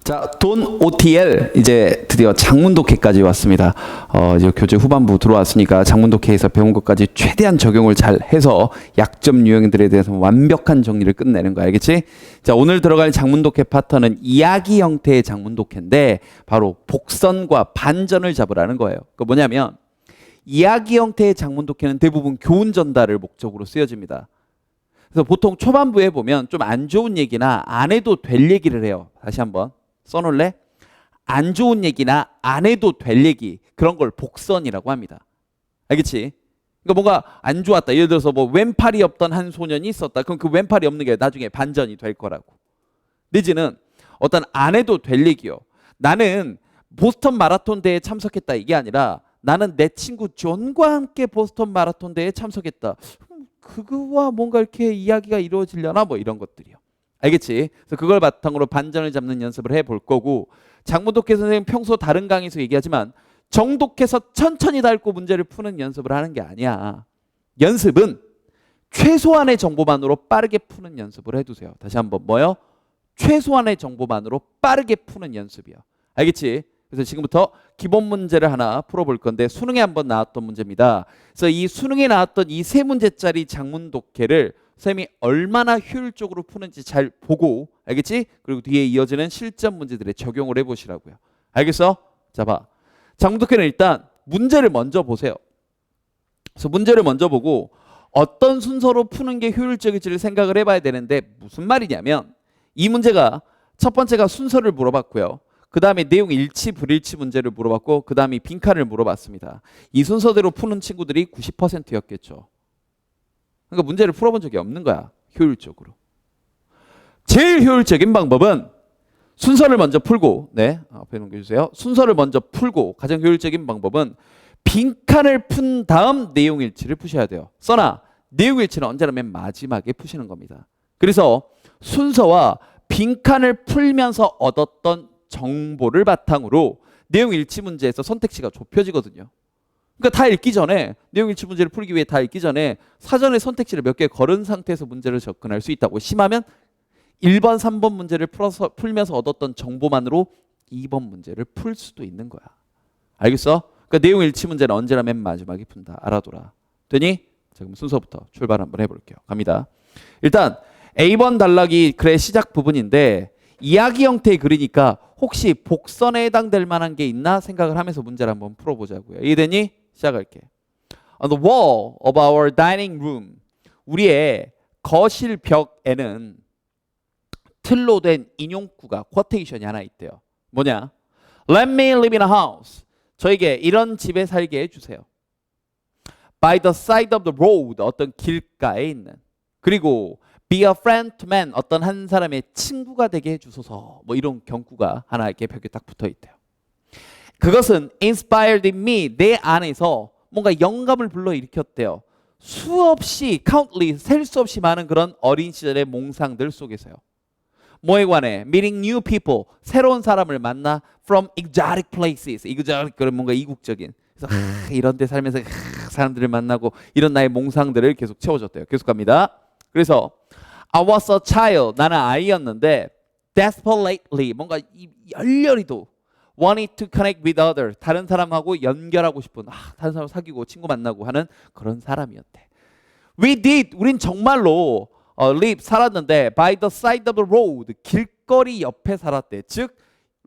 자, 돈 OTL 이제 드디어 장문독해까지 왔습니다. 이제 교재 후반부 들어왔으니까 장문독해에서 배운 것까지 최대한 적용을 잘 해서 약점 유형들에 대해서 완벽한 정리를 끝내는 거 알겠지? 자, 오늘 들어갈 장문독해 파트는 이야기 형태의 장문독해인데 바로 복선과 반전을 잡으라는 거예요. 그 뭐냐면 이야기 형태의 장문독해는 대부분 교훈 전달을 목적으로 쓰여집니다. 그래서 보통 초반부에 보면 좀 안 좋은 얘기나 안 해도 될 얘기를 해요. 다시 한번 써놓을래? 안 좋은 얘기나 안 해도 될 얘기, 그런 걸 복선이라고 합니다. 알겠지? 그러니까 뭔가 안 좋았다. 예를 들어서 뭐 왼팔이 없던 한 소년이 있었다. 그럼 그 왼팔이 없는 게 나중에 반전이 될 거라고. 내지는 어떤 안 해도 될 얘기요. 나는 보스턴 마라톤 대회에 참석했다. 이게 아니라 나는 내 친구 존과 함께 보스턴 마라톤 대회에 참석했다. 그거와 뭔가 이렇게 이야기가 이루어지려나 뭐 이런 것들이요. 알겠지? 그래서 그걸 바탕으로 반전을 잡는 연습을 해볼 거고, 장문독해 선생님 평소 다른 강의에서 얘기하지만 정독해서 천천히 닳고 문제를 푸는 연습을 하는 게 아니야. 연습은 최소한의 정보만으로 빠르게 푸는 연습을 해두세요. 다시 한번 뭐요? 최소한의 정보만으로 빠르게 푸는 연습이요. 알겠지? 그래서 지금부터 기본 문제를 하나 풀어볼 건데 수능에 한번 나왔던 문제입니다. 그래서 이 수능에 나왔던 이 세 문제짜리 장문독해를 선생님이 얼마나 효율적으로 푸는지 잘 보고, 알겠지? 그리고 뒤에 이어지는 실전 문제들에 적용을 해보시라고요. 알겠어? 자, 봐. 장문독해는 일단 문제를 먼저 보세요. 그래서 문제를 먼저 보고 어떤 순서로 푸는 게 효율적일지를 생각을 해봐야 되는데, 무슨 말이냐면 이 문제가 첫 번째가 순서를 물어봤고요. 그 다음에 내용 일치 불일치 문제를 물어봤고, 그 다음에 빈칸을 물어봤습니다. 이 순서대로 푸는 친구들이 90%였겠죠. 그러니까 문제를 풀어본 적이 없는 거야. 효율적으로. 제일 효율적인 방법은 순서를 먼저 풀고, 네, 앞에 넘겨주세요. 순서를 먼저 풀고 가장 효율적인 방법은 빈칸을 푼 다음 내용 일치를 푸셔야 돼요. 써나 내용 일치는 언제나 맨 마지막에 푸시는 겁니다. 그래서 순서와 빈칸을 풀면서 얻었던 정보를 바탕으로 내용 일치 문제에서 선택지가 좁혀지거든요. 그러니까 다 읽기 전에, 내용 일치 문제를 풀기 위해 다 읽기 전에 사전에 선택지를 몇 개 걸은 상태에서 문제를 접근할 수 있다고. 심하면 1번, 3번 문제를 풀면서 얻었던 정보만으로 2번 문제를 풀 수도 있는 거야. 알겠어? 그러니까 내용 일치 문제는 언제나 맨 마지막에 푼다. 알아둬라. 되니? 자, 그럼 순서부터 출발 한번 해볼게요. 갑니다. 일단 A번 단락이 글의 시작 부분인데 이야기 형태의 글이니까 혹시 복선에 해당될 만한 게 있나 생각을 하면서 문제를 한번 풀어보자고요. 이해되니? 시작할게. On the wall of our dining room, 우리의 거실 벽에는 틀로 된 인용구가, 쿼테이션이 하나 있대요. 뭐냐? Let me live in a house. 저에게 이런 집에 살게 해주세요. By the side of the road, 어떤 길가에 있는. 그리고 be a friend to man, 어떤 한 사람의 친구가 되게 해주소서. 뭐 이런 경구가 하나 이렇게 벽에 딱 붙어 있대요. 그것은 inspired in me, 내 안에서 뭔가 영감을 불러일으켰대요. 수없이, countless, 셀 수 없이 많은 그런 어린 시절의 몽상들 속에서요. 뭐에 관해? meeting new people, 새로운 사람을 만나 from exotic places, exotic, 그런 뭔가 이국적인. 그래서 이런 데 살면서 사람들을 만나고 이런 나의 몽상들을 계속 채워줬대요. 계속 갑니다. 그래서 I was a child, 나는 아이였는데 desperately, 뭔가 열렬히도 wanted to connect with others, 다른 사람하고 연결하고 싶은, 다른 사람 사귀고 친구 만나고 하는 그런 사람이었대. We did, 우린 정말로 live, 살았는데 by the side of the road, 길거리 옆에 살았대. 즉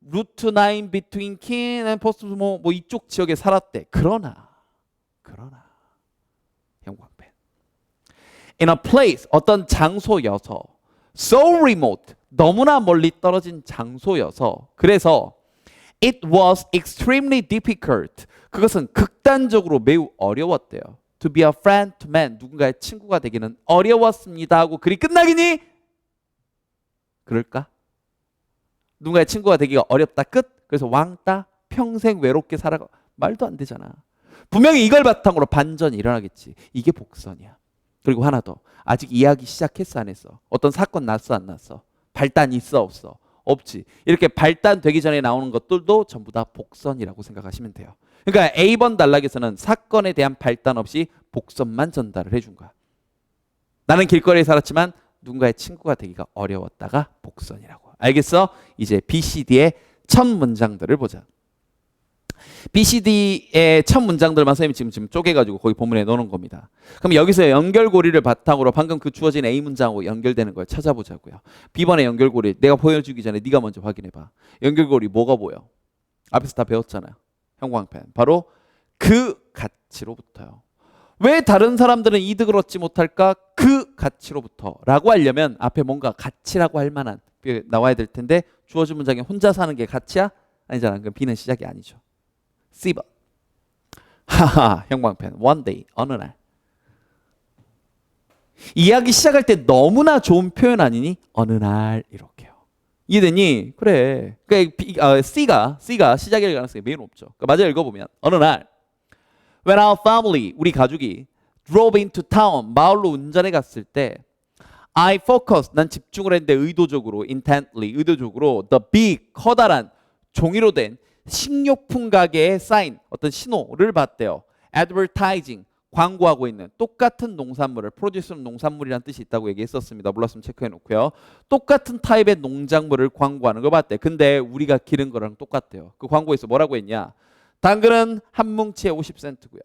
루트 9 between King and Post, 뭐 이쪽 지역에 살았대. 그러나 형광펜 in a place, 어떤 장소여서 so remote, 너무나 멀리 떨어진 장소여서, 그래서 it was extremely difficult, 그것은 극단적으로 매우 어려웠대요. to be a friend to man, 누군가의 친구가 되기는 어려웠습니다 하고 글이 끝나기니? 그럴까? 누군가의 친구가 되기가 어렵다 끝? 그래서 왕따? 평생 외롭게 살아가? 말도 안 되잖아. 분명히 이걸 바탕으로 반전이 일어나겠지. 이게 복선이야. 그리고 하나 더. 아직 이야기 시작했어 안 했어? 어떤 사건 났어 안 났어? 발단 있어 없어? 없지. 이렇게 발단되기 전에 나오는 것들도 전부 다 복선이라고 생각하시면 돼요. 그러니까 A번 단락에서는 사건에 대한 발단 없이 복선만 전달을 해준 거야. 나는 길거리에 살았지만 누군가의 친구가 되기가 어려웠다가 복선이라고. 알겠어? 이제 BCD의 첫 문장들을 보자. BCD의 첫 문장들만 선생님이 지금 쪼개가지고 거기 본문에 넣어놓은 겁니다. 그럼 여기서 연결고리를 바탕으로 방금 그 주어진 A 문장하고 연결되는 걸 찾아보자고요. B번의 연결고리 내가 보여주기 전에 네가 먼저 확인해봐. 연결고리 뭐가 보여? 앞에서 다 배웠잖아요. 형광펜. 바로 그 가치로부터요. 왜 다른 사람들은 이득을 얻지 못할까? 그 가치로부터 라고 하려면 앞에 뭔가 가치라고 할 만한 나와야 될 텐데 주어진 문장에 혼자 사는 게 가치야? 아니잖아. 그럼 B는 시작이 아니죠. C번. 하하, 형광펜. One day, 어느 날. 이야기 시작할 때 너무나 좋은 표현 아니니? 어느 날 이렇게요. 이해되니? 그래. 그러니까 C가 시작일 가능성이 매우 높죠. 그러니까 맞아 읽어보면 어느 날 When our family, 우리 가족이 drove into town, 마을로 운전해 갔을 때 I focused, 난 집중을 했는데 의도적으로, intently, 의도적으로 the big, 커다란 종이로 된 식료품 가게의 sign, 어떤 신호를 봤대요. advertising, 광고하고 있는 똑같은 농산물을, produce는 농산물이라는 뜻이 있다고 얘기했었습니다. 몰랐으면 체크해 놓고요. 똑같은 타입의 농작물을 광고하는 걸 봤대. 근데 우리가 기른 거랑 똑같대요. 그 광고에서 뭐라고 했냐? 당근은 한 뭉치에 50센트고요.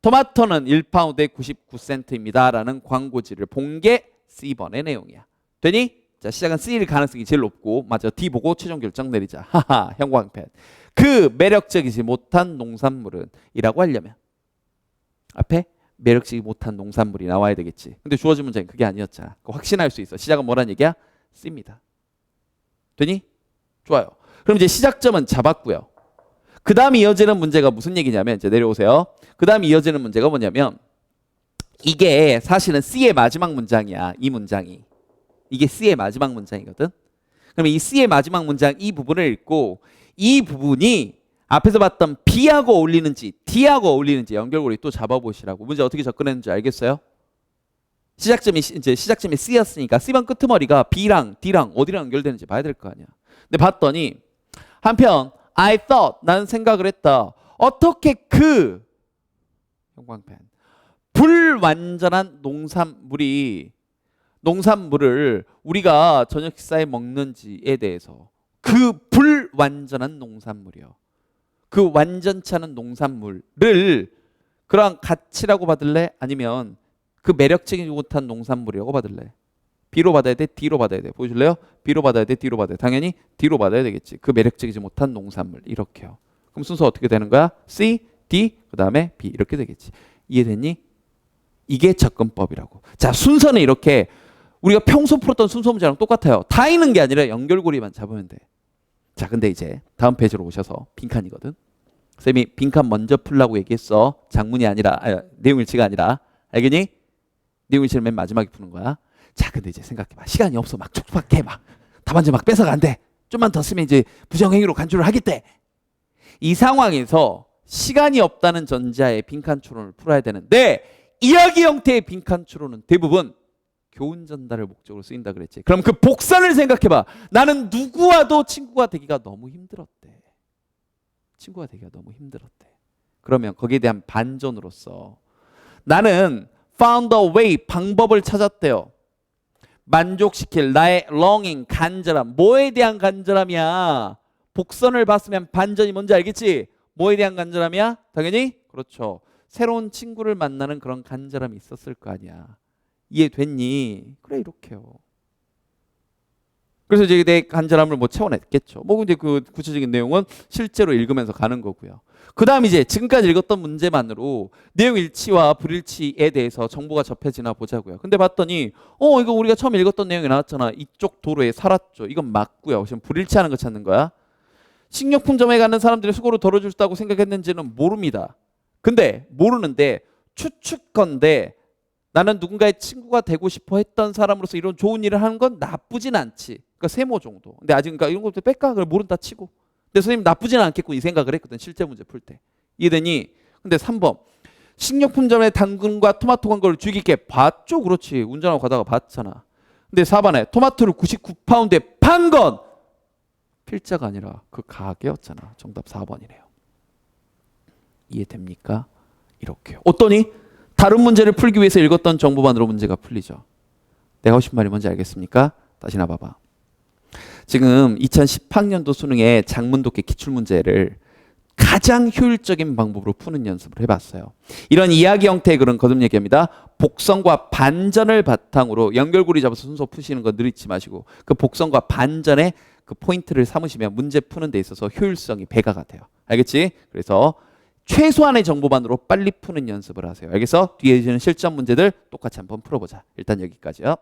토마토는 1파운드에 99센트입니다. 라는 광고지를 본 게 C번의 내용이야. 되니? 자, 시작은 C일 가능성이 제일 높고 맞아. D 보고 최종 결정 내리자. 하하, 형광펜. 그 매력적이지 못한 농산물은 이라고 하려면 앞에 매력적이지 못한 농산물이 나와야 되겠지. 근데 주어진 문장이 그게 아니었잖아. 그거 확신할 수 있어. 시작은 뭐란 얘기야? C입니다. 되니? 좋아요. 그럼 이제 시작점은 잡았고요. 그 다음 이어지는 문제가 무슨 얘기냐면 이제 내려오세요. 그 다음 이어지는 문제가 뭐냐면 이게 사실은 C의 마지막 문장이야. 이 문장이. 이게 C의 마지막 문장이거든. 그럼 이 C의 마지막 문장 이 부분을 읽고 이 부분이 앞에서 봤던 B하고 어울리는지 D하고 어울리는지 연결고리 또 잡아보시라고. 문제 어떻게 접근했는지 알겠어요? 시작점이 C였으니까 C번 끄트머리가 B랑 D랑 어디랑 연결되는지 봐야 될 거 아니야. 근데 봤더니 한편 I thought, 나는 생각을 했다. 어떻게 그 형광펜 불완전한 농산물을 우리가 저녁 식사에 먹는지에 대해서 그 불완전한 농산물이요. 그 완전치 않은 농산물을 그러한 가치라고 받을래? 아니면 그 매력적이지 못한 농산물이라고 받을래? B로 받아야 돼? D로 받아야 돼? 보여줄래요? B로 받아야 돼? D로 받아야 돼? 당연히 D로 받아야 되겠지. 그 매력적이지 못한 농산물 이렇게요. 그럼 순서 어떻게 되는 거야? C, D, 그 다음에 B 이렇게 되겠지. 이해됐니? 이게 접근법이라고. 자, 순서는 이렇게 우리가 평소 풀었던 순서 문제랑 똑같아요. 다 있는 게 아니라 연결고리만 잡으면 돼. 자, 근데 이제 다음 페이지로 오셔서 빈칸이거든. 쌤이 빈칸 먼저 풀라고 얘기했어. 장문이 아니라 내용일치가 아니라. 알겠니? 내용일치는 맨 마지막에 푸는 거야. 자, 근데 이제 생각해봐. 시간이 없어. 막 촉촉하게 막 답안지 막 뺏어가 안 돼. 좀만 더 쓰면 이제 부정행위로 간주를 하겠대. 이 상황에서 시간이 없다는 전제하에 빈칸 추론을 풀어야 되는데 이야기 형태의 빈칸 추론은 대부분 교훈 전달을 목적으로 쓰인다 그랬지. 그럼 그 복선을 생각해봐. 나는 누구와도 친구가 되기가 너무 힘들었대. 친구가 되기가 너무 힘들었대. 그러면 거기에 대한 반전으로서 나는 found a way, 방법을 찾았대요. 만족시킬 나의 longing, 간절함. 뭐에 대한 간절함이야? 복선을 봤으면 반전이 뭔지 알겠지? 뭐에 대한 간절함이야? 당연히 그렇죠. 새로운 친구를 만나는 그런 간절함이 있었을 거 아니야. 이해됐니? 그래, 이렇게요. 그래서 이제 내 간절함을 뭐 채워냈겠죠. 뭐 근데 그 구체적인 내용은 실제로 읽으면서 가는 거고요. 그 다음 이제 지금까지 읽었던 문제만으로 내용 일치와 불일치에 대해서 정보가 접해지나 보자고요. 근데 봤더니 이거 우리가 처음 읽었던 내용이 나왔잖아. 이쪽 도로에 살았죠. 이건 맞고요. 지금 불일치하는 거 찾는 거야. 식료품점에 가는 사람들이 수고를 덜어줄 수 있다고 생각했는지는 모릅니다. 근데 모르는데 추측건데 나는 누군가의 친구가 되고 싶어 했던 사람으로서 이런 좋은 일을 하는 건 나쁘진 않지. 그러니까 세모 정도. 근데 아직 그러니까 이런 것도 뺄까? 그걸 모른다 치고. 근데 선생님 나쁘진 않겠고 이 생각을 했거든. 실제 문제 풀 때. 이해되니? 근데 3번. 식료품점에 당근과 토마토 광고를 주의 깊게 봤죠? 그렇지. 운전하고 가다가 봤잖아. 근데 4번에 토마토를 99파운드에 판 건 필자가 아니라 그 가게였잖아. 정답 4번이네요. 이해됩니까? 이렇게요. 어떠니? 다른 문제를 풀기 위해서 읽었던 정보만으로 문제가 풀리죠. 내가 하고 싶은 말이 뭔지 알겠습니까? 다시 나봐봐. 지금 2010학년도 수능의 작문독해 기출문제를 가장 효율적인 방법으로 푸는 연습을 해봤어요. 이런 이야기 형태의 글은 거듭 얘기합니다. 복선과 반전을 바탕으로 연결고리 잡아서 순서 푸시는 거 느리지 마시고 그 복선과 반전의 그 포인트를 삼으시면 문제 푸는 데 있어서 효율성이 배가가 돼요. 알겠지? 그래서 최소한의 정보만으로 빨리 푸는 연습을 하세요. 알겠어? 뒤에 있는 실전 문제들 똑같이 한번 풀어보자. 일단 여기까지요.